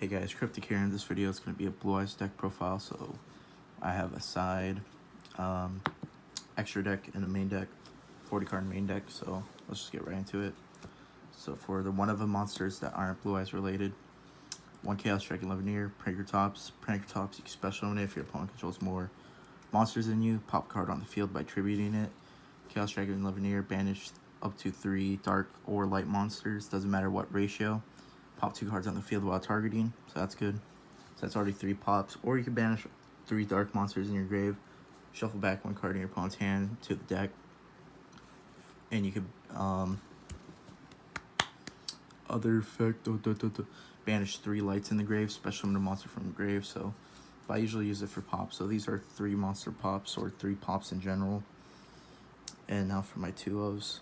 Hey guys, Cryptic here. In this video, it's going to be a Blue Eyes deck profile. So I have a side, extra deck, and a main deck, 40 card main deck. So let's just get right into it. So for the one of the monsters that aren't Blue Eyes related, one Chaos Dragon Levineer, Praetortops. Praetortops, you can special summon it if your opponent controls more monsters than you. Pop card on the field by tributing it. Chaos Dragon Levineer, banish up to 3 dark or light monsters, doesn't matter what ratio. Pop 2 cards on the field while targeting, so that's good. So that's already 3 pops. Or you can banish 3 dark monsters in your grave, shuffle back 1 card in your opponent's hand to the deck, and you could other effect, banish 3 lights in the grave, special summon a monster from the grave. So I usually use it for pops. So these are 3 monster pops, or 3 pops in general. And now for my 2-ofs,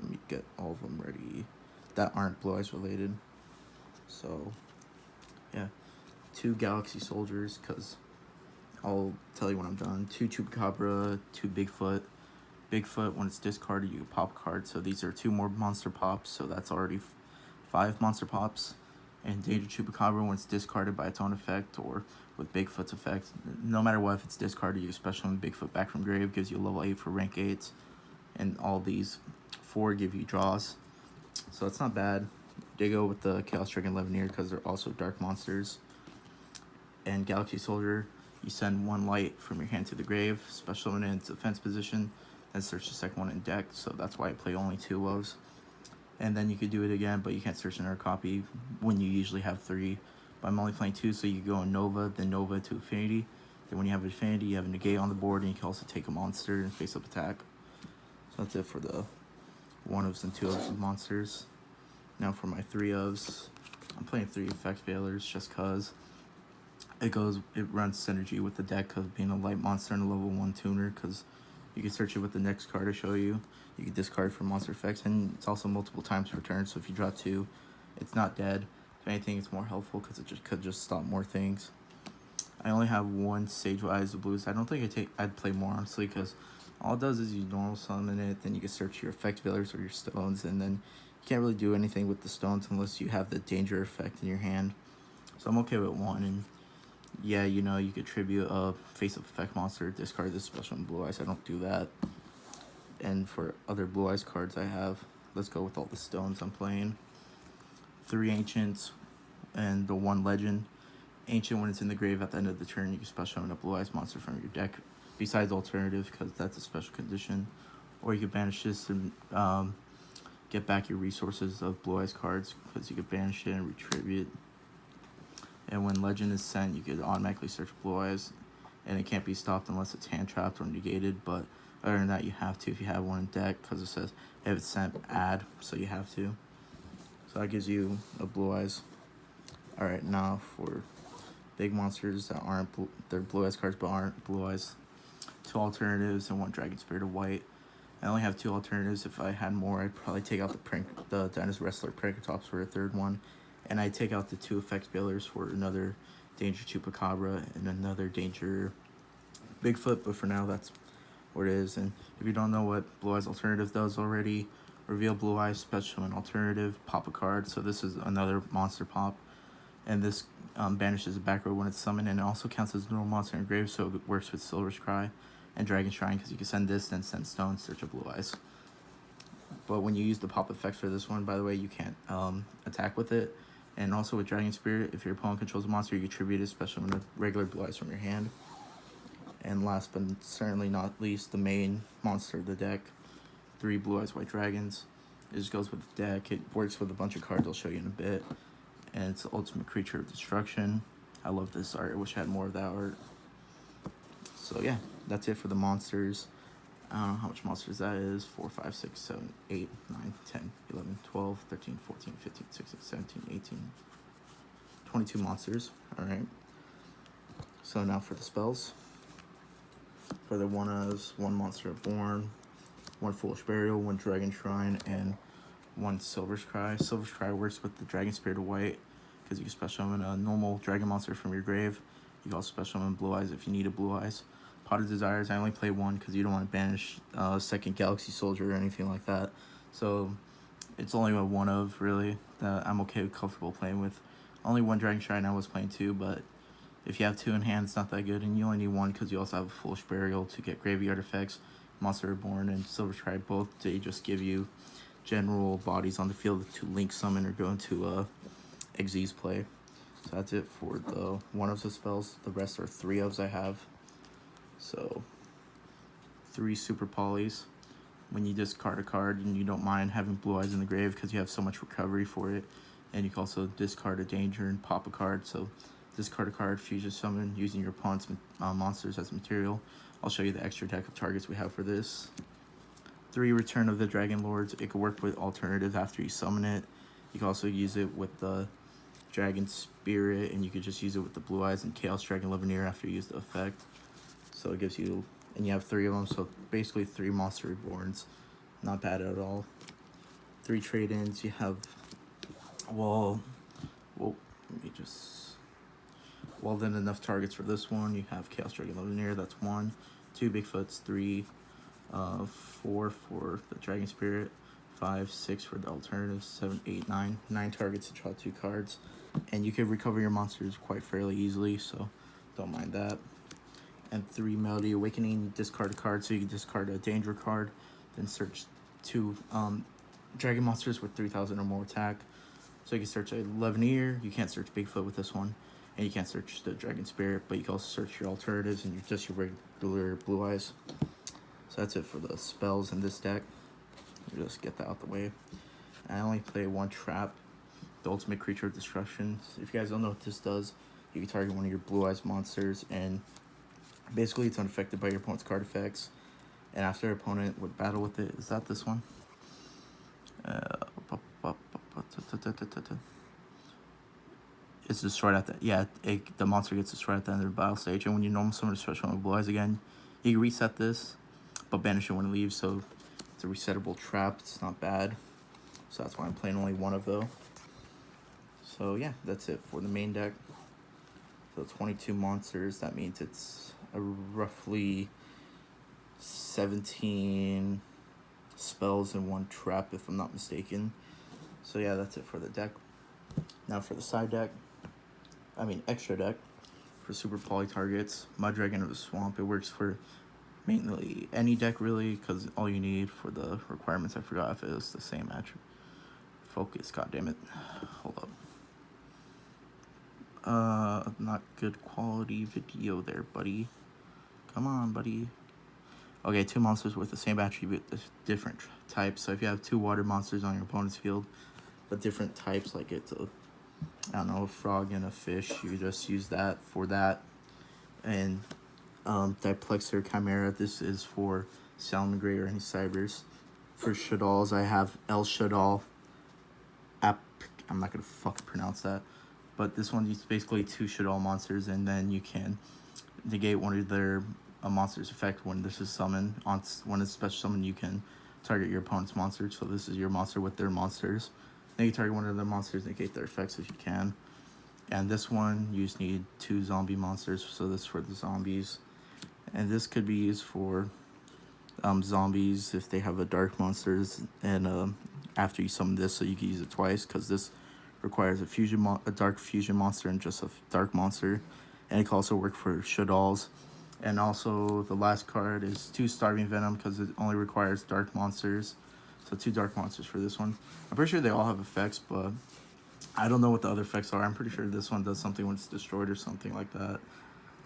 let me get all of them ready that aren't Blue Eyes related. So yeah, 2 Galaxy Soldiers, because I'll tell you when I'm done. 2 Chupacabra, 2 Bigfoot. Bigfoot, when it's discarded, you pop cards. So these are 2 more monster pops, so that's already 5 monster pops. And Danger Chupacabra, when it's discarded by its own effect or with Bigfoot's effect, no matter what, if it's discarded, you special summon Bigfoot back from grave, gives you a level 8 for rank 8s. And all these 4 give you draws. So that's not bad. They go with the Chaos Dragon Levineer because they're also dark monsters. And Galaxy Soldier, you send 1 light from your hand to the grave, special summon it in its defense position, then search the second one in deck. So that's why I play only 2 lows. And then you could do it again, but you can't search another copy when you usually have 3. But I'm only playing 2, so you go in Nova, then Nova to Affinity. Then when you have Affinity, you have a negate on the board, and you can also take a monster and face-up attack. So that's it for the 1-ofs and 2-ofs of monsters. Now for my 3-ofs, I'm playing 3 effect failures just cause it runs synergy with the deck of being a light monster and a level 1 tuner, because you can search it with the next card I show you. You can discard for monster effects, and it's also multiple times per turn, so if you draw 2, it's not dead. If anything, it's more helpful because it could just stop more things. I only have 1 Sagewise of Blues. I don't think I'd play more, honestly, because all it does is you normal summon it, then you can search your effect failures or your stones, and then you can't really do anything with the stones unless you have the danger effect in your hand. So I'm okay with 1, and yeah, you know, you could tribute a face-up effect monster, discard this special in Blue Eyes. I don't do that. And for other Blue Eyes cards I have, let's go with all the stones I'm playing. 3 Ancients and the 1 Legend. Ancient, when it's in the grave at the end of the turn, you can special summon a Blue Eyes monster from your deck, besides alternative, because that's a special condition. Or you could banish this and get back your resources of Blue Eyes cards, because you could banish it and retribute. And when Legend is sent, you could automatically search Blue Eyes, and it can't be stopped unless it's hand trapped or negated. But other than that, you have to if you have 1 in deck, because it says if it's sent, add, so you have to. So that gives you a Blue Eyes. Alright, now for big monsters that aren't they're Blue Eyes cards but aren't Blue Eyes. 2 alternatives and 1 Dragon Spirit of White. I only have 2 alternatives. If I had more, I'd probably take out the Dinosaur Wrestler Praetortops for a 3rd one. And I'd take out the 2 effect failures for another Danger Chupacabra and another Danger Bigfoot. But for now, that's what it is. And if you don't know what Blue Eyes Alternative does already, reveal Blue Eyes, special and alternative, pop a card. So this is another monster pop. And this banishes a back row when it's summoned, and it also counts as normal monster in grave, so it works with Silver's Cry and Dragon Shrine, because you can send this, then send Stone, search a Blue Eyes. But when you use the pop effect for this one, by the way, you can't attack with it. And also with Dragon Spirit, if your opponent controls a monster, you attribute it special in a regular Blue Eyes from your hand. And last but certainly not least, the main monster of the deck, 3 Blue Eyes White Dragons. It just goes with the deck. It works with a bunch of cards I'll show you in a bit. And it's the ultimate creature of destruction. I love this art. I wish I had more of that art. So yeah, that's it for the monsters. I don't know how much monsters that is. 4, 5, 6, 7, 8, 9, 10, 11, 12, 13, 14, 15, 16, 17, 18, 22 monsters. Alright. So now for the spells. For the 1-ofs, 1 Monster Born, 1 Foolish Burial, 1 Dragon Shrine, and 1 Silver's Cry. Silver's Cry works with the Dragon Spirit of White, because you can special summon a normal dragon monster from your grave. You can also special summon Blue Eyes if you need a Blue Eyes. Pot of Desires, I only play 1 because you don't want to banish 2nd Galaxy Soldier or anything like that. So it's only a 1-of, really, that I'm okay with, comfortable playing with. Only one Dragon Stride I was playing two, but if you have two in hand, it's not that good, and you only need one because you also have a Foolish Burial to get graveyard effects. Monster Reborn and Silver Stride both, they just give you general bodies on the field to link summon or go into Xyz play. So that's it for the one of the spells. The rest are three ofs I have. So 3 Super Polys. When you discard a card and you don't mind having Blue Eyes in the grave because you have so much recovery for it. And you can also discard a danger and pop a card. So discard a card, fusion summon using your opponent's monsters as material. I'll show you the extra deck of targets we have for this. 3 Return of the Dragon Lords. It could work with alternatives after you summon it. You can also use it with the Dragon Spirit, and you could just use it with the Blue Eyes and Chaos Dragon Levineer after you use the effect. So it gives you, and you have 3 of them, so basically 3 Monster Reborns. Not bad at all. 3 trade-ins. You have, well, let me just... Well, then enough targets for this one. You have Chaos Dragon Levineer, that's 1. 2 Bigfoots, 3, 4 for the Dragon Spirit, 5, 6 for the alternatives, 7, 8, 9. 9 targets to draw 2 cards. And you can recover your monsters quite fairly easily, so don't mind that. And 3 Melody Awakening, discard a card, so you can discard a danger card, then search 2 dragon monsters with 3,000 or more attack. So you can search a Levineer, you can't search Bigfoot with this one. And you can't search the Dragon Spirit, but you can also search your alternatives and just your regular Blue Eyes. So that's it for the spells in this deck. Just get that out the way. I only play 1 trap, the Ultimate Creature of Destruction. If you guys don't know what this does, you can target one of your Blue Eyes monsters, and basically it's unaffected by your opponent's card effects. And after your opponent would battle with it, is that this one? It's destroyed at the the monster gets destroyed at the end of the battle stage, and when you normal summon a special one with Blue Eyes again, you can reset this, but banish it when it leaves. So it's a resettable trap. It's not bad. So that's why I'm playing only 1 of those. So yeah, that's it for the main deck. So 22 monsters. That means it's a roughly 17 spells and 1 trap, if I'm not mistaken. So yeah, that's it for the deck. Now for the side deck. Extra deck for Super Poly targets. Mud Dragon of the Swamp. It works for mainly any deck, really, because all you need for the requirements, I forgot if it was the same attribute. Focus, goddammit. Hold up. Not good quality video there, buddy. Come on, buddy. Okay, 2 monsters with the same attribute, different types. So if you have 2 water monsters on your opponent's field, but different types, like it's a, I don't know, a frog and a fish, you just use that for that. And Diplexer Chimera, this is for Salamangreat or any Cybers. For Shaddolls, I have El Shaddol. I'm not gonna fucking pronounce that, but this one is basically 2 Shaddol monsters, and then you can negate one of their monster's effect when this is summoned. When it's special summon, you can target your opponent's monster. So this is your monster with their monsters. Then you target one of their monsters, negate their effects if you can. And this one, you just need 2 zombie monsters, so this is for the zombies. And this could be used for zombies if they have a dark monsters, and after you summon this, so you can use it twice, because this requires a dark fusion monster and just a dark monster. And it can also work for Shaddolls. And also the last card is 2 Starving Venom, because it only requires dark monsters. So 2 dark monsters for this one. I'm pretty sure they all have effects, but I don't know what the other effects are. I'm pretty sure this one does something when it's destroyed or something like that.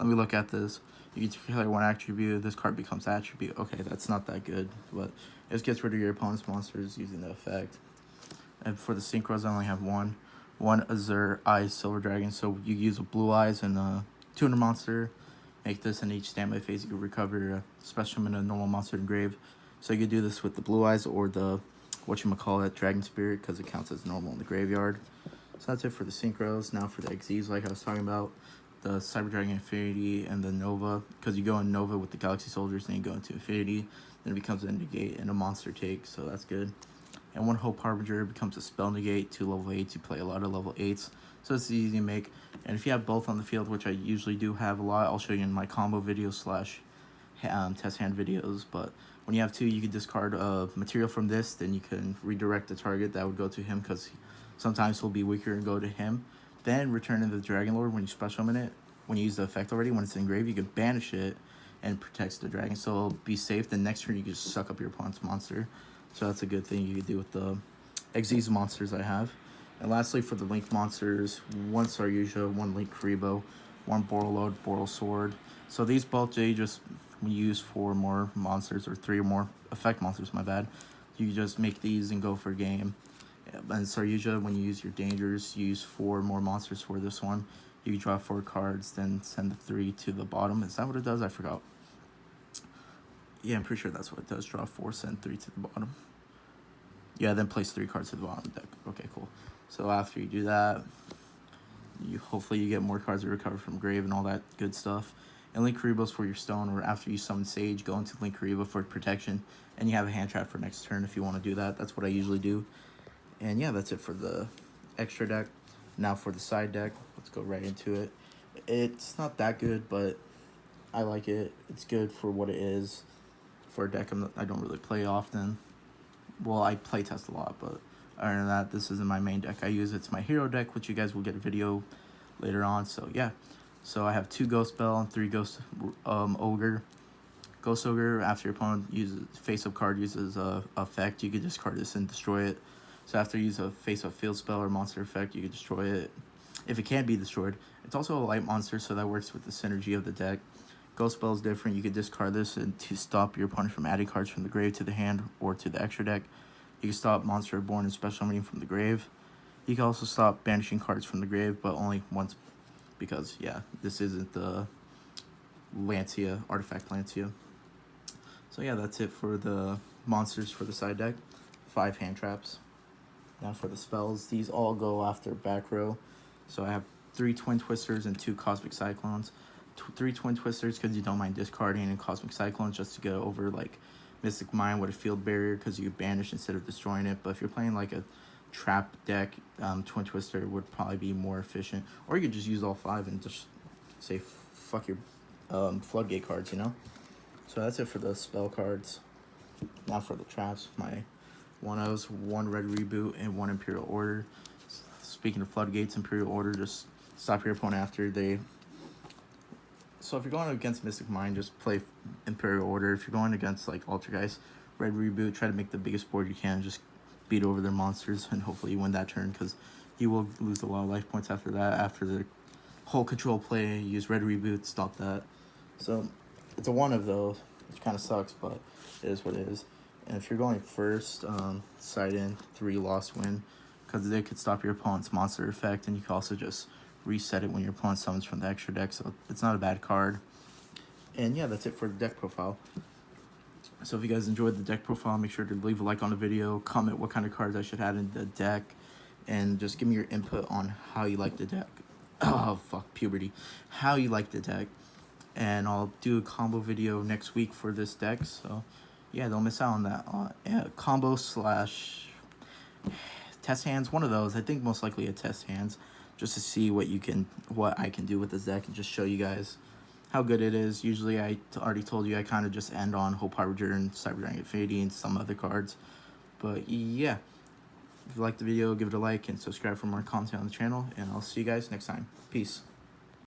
Let me look at this. You can declare 1 attribute, this card becomes attribute. Okay, that's not that good, but it just gets rid of your opponent's monsters using the effect. And for the synchros, I only have 1. 1 Azure Eyes Silver Dragon. So you use a Blue Eyes and a tuner monster. Make this in each standby phase. You can recover a special and a normal monster in grave. So you can do this with the Blue Eyes or the Dragon Spirit, because it counts as normal in the graveyard. So that's it for the synchros. Now for the Xyz, like I was talking about, the Cyber Dragon Infinity and the Nova, because you go in Nova with the Galaxy Soldiers, then you go into Infinity, then it becomes a negate and a monster take, so that's good. And 1 Hope Harbinger becomes a spell negate, 2 level 8s. You play a lot of level 8s, so it's easy to make. And if you have both on the field, which I usually do have a lot, I'll show you in my combo videos / test hand videos. But when you have 2, you can discard material from this, then you can redirect the target that would go to him, because sometimes he'll be weaker and go to him. Then Return of the Dragon Lord, when you special summon it, when you use the effect already, when it's engraved, you can banish it and protects the dragon. So it'll be safe. The next turn you can just suck up your opponent's monster. So that's a good thing you can do with the Xyz monsters I have. And lastly, for the Link monsters, one Saryuja, one Link Kuriboh, one Borreload, Borrelsword. So these both you just when you use 4 more monsters or 3 or more effect monsters, my bad, you just make these and go for a game. And Saryuja, when you use your dangers, you use 4 more monsters for this one. You draw 4 cards, then send the 3 to the bottom. Is that what it does? I forgot. Yeah, I'm pretty sure that's what it does. Draw 4, send 3 to the bottom. Yeah, then place 3 cards to the bottom of the deck. Okay, cool. So after you do that, hopefully you get more cards to recover from grave and all that good stuff. And Link Kuriboh's for your stone, or after you summon Sage, go into Link Kuriboh for protection. And you have a hand trap for next turn if you want to do that. That's what I usually do. And yeah, that's it for the extra deck. Now for the side deck, let's go right into it. It's not that good, but I like it. It's good for what it is. For a deck I don't really play often. Well, I play test a lot, but other than that, this isn't my main deck I use. It's my hero deck, which you guys will get a video later on. So yeah, so I have 2 Ghost Belle and 3 Ghost Ogre. Ghost Ogre, after your opponent uses face-up card uses a effect, you can discard this and destroy it. So after you use a face-up field spell or monster effect, you can destroy it if it can be destroyed. It's also a light monster, so that works with the synergy of the deck. Ghost Belle is different. You can discard this and to stop your opponent from adding cards from the grave to the hand or to the extra deck. You can stop Monster Reborn and Special Summoning from the grave. You can also stop banishing cards from the grave, but only once, because yeah, this isn't the Lancia, Artifact Lancia. So yeah, that's it for the monsters for the side deck. 5 hand traps. Now for the spells, these all go after back row. So I have 3 Twin Twisters and 2 Cosmic Cyclones. 3 Twin Twisters because you don't mind discarding, and Cosmic Cyclones just to get over like Mystic Mine with a field barrier because you banish instead of destroying it. But if you're playing like a trap deck, Twin Twister would probably be more efficient. Or you could just use all 5 and just say fuck your floodgate cards, you know? So that's it for the spell cards. Now for the traps, my 1-0s, 1 Red Reboot, and 1 Imperial Order. Speaking of floodgates, Imperial Order, just stop your opponent after they... So if you're going against Mystic Mine, just play Imperial Order. If you're going against like Altergeist, Red Reboot, try to make the biggest board you can. Just beat over their monsters, and hopefully you win that turn, because you will lose a lot of life points after that. After the whole control play, use Red Reboot, stop that. So it's a 1 of those, which kind of sucks, but it is what it is. And if you're going first, side in 3 lost win, because they could stop your opponent's monster effect, and you can also just reset it when your opponent summons from the extra deck, so it's not a bad card. And yeah, that's it for the deck profile. So if you guys enjoyed the deck profile, make sure to leave a like on the video, comment what kind of cards I should add in the deck, and just give me your input on how you like the deck. Oh, fuck, puberty. How you like the deck. And I'll do a combo video next week for this deck, so yeah, don't miss out on that. Yeah, combo slash test hands, one of those. I think most likely a test hands, just to see what I can do with this deck and just show you guys how good it is. Usually I already told you I kind of just end on Hope Harbinger and Cyber Dragon Infinity and some other cards. But yeah, if you liked the video, give it a like and subscribe for more content on the channel, and I'll see you guys next time. Peace.